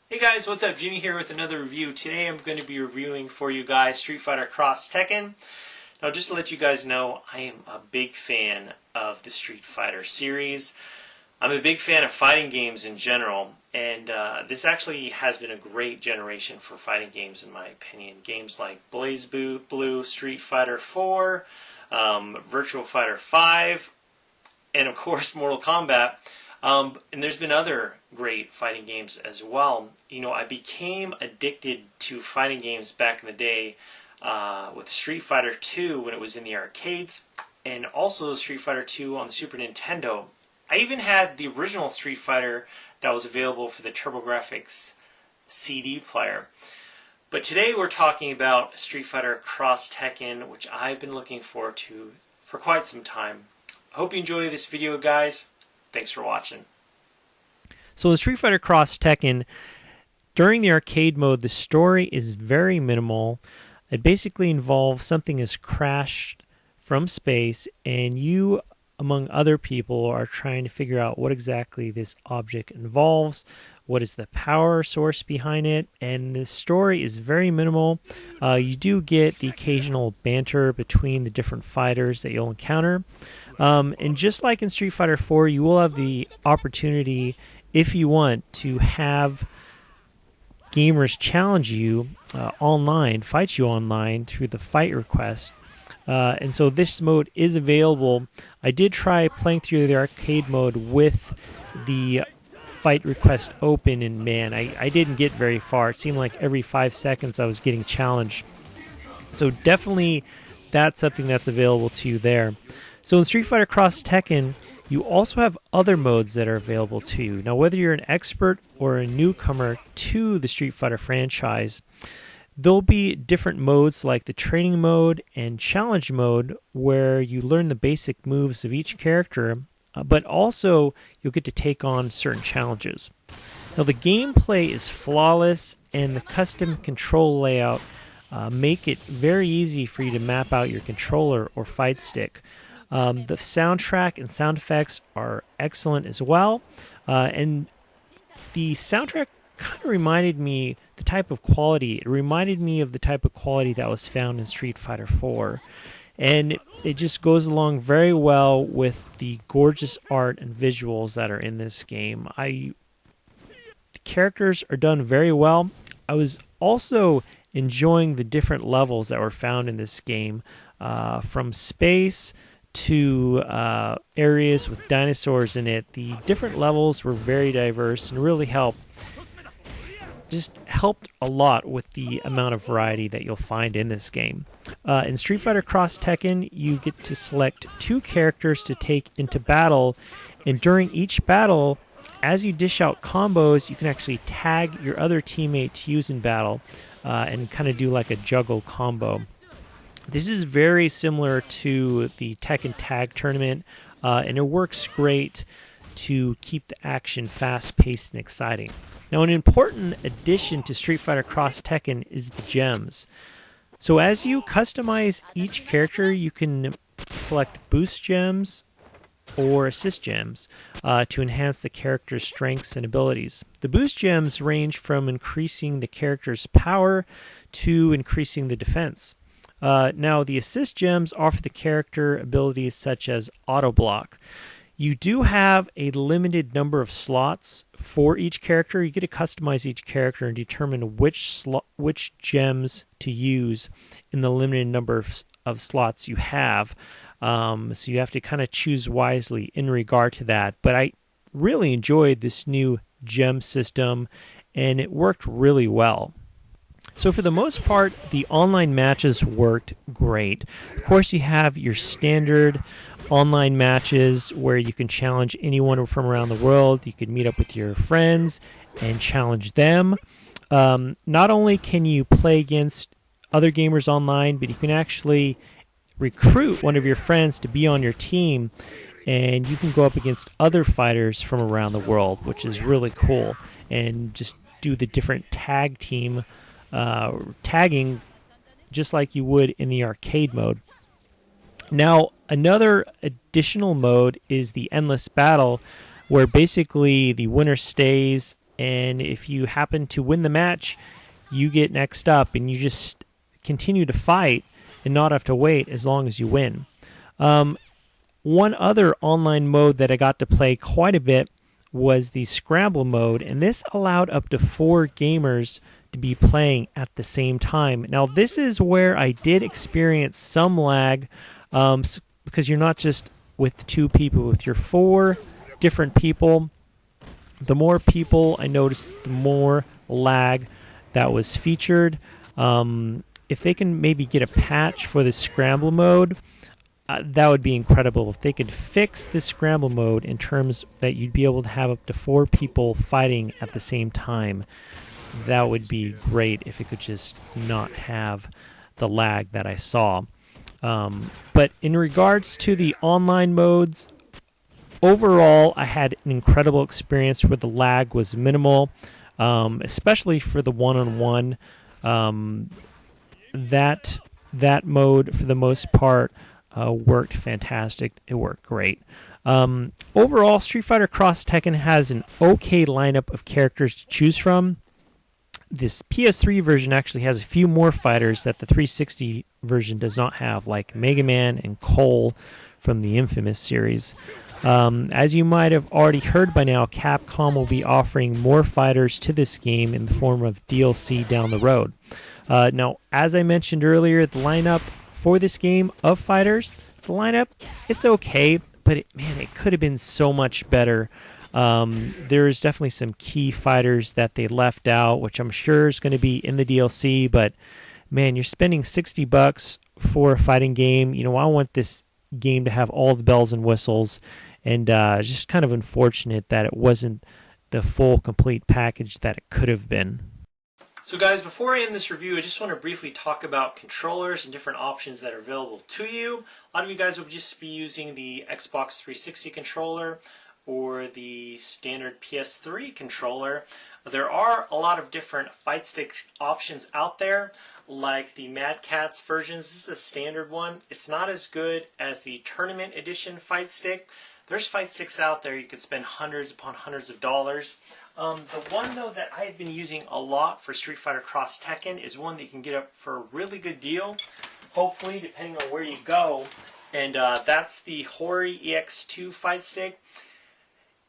Hey guys, what's up? Jimmy here with another review. Today I'm going to be reviewing for you guys Street Fighter X Tekken. Now just to let you guys know, I am a big fan of the Street Fighter series. I'm a big fan of fighting games in general, and this actually has been a great generation for fighting games in my opinion. Games like BlazBlue, Street Fighter 4, Virtua Fighter 5, and of course Mortal Kombat. And there's been other great fighting games as well. You know, I became addicted to fighting games back in the day with Street Fighter 2 when it was in the arcades, and also Street Fighter 2 on the Super Nintendo. I even had the original Street Fighter that was available for the TurboGrafx CD player. But today we're talking about Street Fighter X Tekken, which I've been looking forward to for quite some time. I hope you enjoy this video, guys. Thanks for watching. So in Street Fighter X Tekken, during the arcade mode, the story is very minimal. It basically involves something has crashed from space, and you, among other people, are trying to figure out what exactly this object involves, what is the power source behind it, and the story is very minimal. You do get the occasional banter between the different fighters that you'll encounter. And just like in Street Fighter 4, you will have the opportunity, if you want, to have gamers challenge you online, fight you online through the fight request. And so this mode is available. I did try playing through the arcade mode with the fight request open, and man, I didn't get very far. It seemed like every 5 seconds I was getting challenged. So definitely that's something that's available to you there. So in Street Fighter X Tekken, you also have other modes that are available to you. Now, whether you're an expert or a newcomer to the Street Fighter franchise, there'll be different modes like the training mode and challenge mode where you learn the basic moves of each character, but also you'll get to take on certain challenges. Now, the gameplay is flawless, and the custom control layout make it very easy for you to map out your controller or fight stick. The soundtrack and sound effects are excellent as well, and the soundtrack kind of reminded me the type of quality. It reminded me of the type of quality that was found in Street Fighter 4, and it just goes along very well with the gorgeous art and visuals that are in this game. The characters are done very well. I was also enjoying the different levels that were found in this game, from space to areas with dinosaurs in it. The different levels were very diverse and really helped a lot with the amount of variety that you'll find in this game. In Street Fighter X Tekken, you get to select 2 characters to take into battle, and during each battle, as you dish out combos, you can actually tag your other teammate to use in battle and kind of do like a juggle combo. This is very similar to the Tekken Tag Tournament, and it works great to keep the action fast-paced and exciting. Now, an important addition to Street Fighter X Tekken is the gems. So as you customize each character, you can select boost gems or assist gems to enhance the character's strengths and abilities. The boost gems range from increasing the character's power to increasing the defense. Now, the assist gems offer the character abilities such as auto block. You do have a limited number of slots for each character. You get to customize each character and determine which gems to use in the limited number of slots you have. So you have to kind of choose wisely in regard to that. But I really enjoyed this new gem system, and it worked really well. So for the most part, the online matches worked great. Of course, you have your standard online matches where you can challenge anyone from around the world. You can meet up with your friends and challenge them. Not only can you play against other gamers online, but you can actually recruit one of your friends to be on your team, and you can go up against other fighters from around the world, which is really cool, and just do the different tag team tagging just like you would in the arcade mode. Now, another additional mode is the endless battle, where basically the winner stays and if you happen to win the match, you get next up, and you just continue to fight and not have to wait as long as you win. One other online mode that I got to play quite a bit was the Scramble mode, and this allowed up to 4 gamers to be playing at the same time. Now, this is where I did experience some lag, because you're not just with 2 people, with your 4 different people. The more people I noticed, the more lag that was featured. If they can maybe get a patch for the Scramble mode, that would be incredible. If they could fix the Scramble mode in terms that you'd be able to have up to 4 people fighting at the same time, that would be great if it could just not have the lag that I saw. But in regards to the online modes, overall, I had an incredible experience where the lag was minimal, especially for the one-on-one. That mode, for the most part, worked fantastic. It worked great. Overall, Street Fighter X Tekken has an okay lineup of characters to choose from. This PS3 version actually has a few more fighters that the 360 version does not have, like Mega Man and Cole from the Infamous series. As you might have already heard by now, Capcom will be offering more fighters to this game in the form of DLC down the road. Now, as I mentioned earlier, the lineup for this game of fighters, it's okay, but it could have been so much better. There's definitely some key fighters that they left out, which I'm sure is going to be in the DLC, but man, you're spending $60 for a fighting game. You know, I want this game to have all the bells and whistles, and just kind of unfortunate that it wasn't the full, complete package that it could have been. So guys, before I end this review, I just want to briefly talk about controllers and different options that are available to you. A lot of you guys will just be using the Xbox 360 controller or the standard PS3 controller. There are a lot of different fight stick options out there, like the Mad Catz versions. This is a standard one. It's not as good as the Tournament Edition fight stick. There's fight sticks out there you could spend hundreds upon hundreds of dollars. The one, though, that I have been using a lot for Street Fighter X Tekken is one that you can get up for a really good deal, hopefully, depending on where you go. And that's the Hori EX2 fight stick.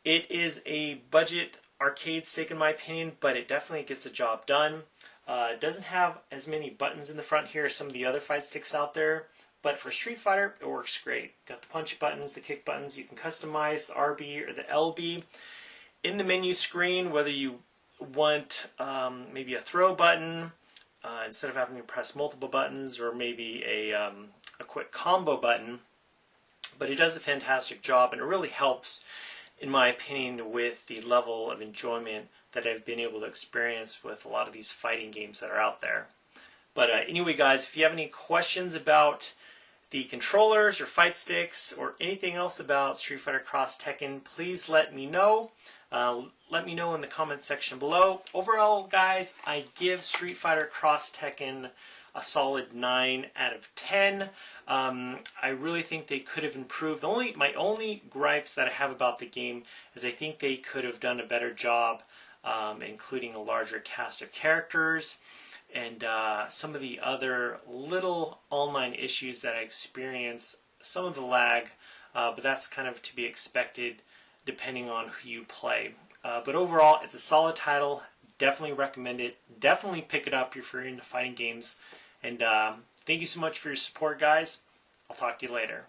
It is a budget arcade stick, in my opinion, but it definitely gets the job done. It doesn't have as many buttons in the front here as some of the other fight sticks out there, but for Street Fighter, it works great. Got the punch buttons, the kick buttons. You can customize the RB or the LB. In the menu screen, whether you want maybe a throw button instead of having to press multiple buttons, or maybe a quick combo button, but it does a fantastic job, and it really helps, in my opinion, with the level of enjoyment that I've been able to experience with a lot of these fighting games that are out there. But anyway, guys, if you have any questions about the controllers or fight sticks or anything else about Street Fighter X Tekken, please let me know. Let me know in the comment section below. Overall, guys, I give Street Fighter X Tekken a solid 9 out of 10. I really think they could have improved. My only gripes that I have about the game is I think they could have done a better job including a larger cast of characters, and some of the other little online issues that I experience, some of the lag, but that's kind of to be expected depending on who you play. But overall, it's a solid title. Definitely recommend it. Definitely pick it up if you're into fighting games. And thank you so much for your support, guys. I'll talk to you later.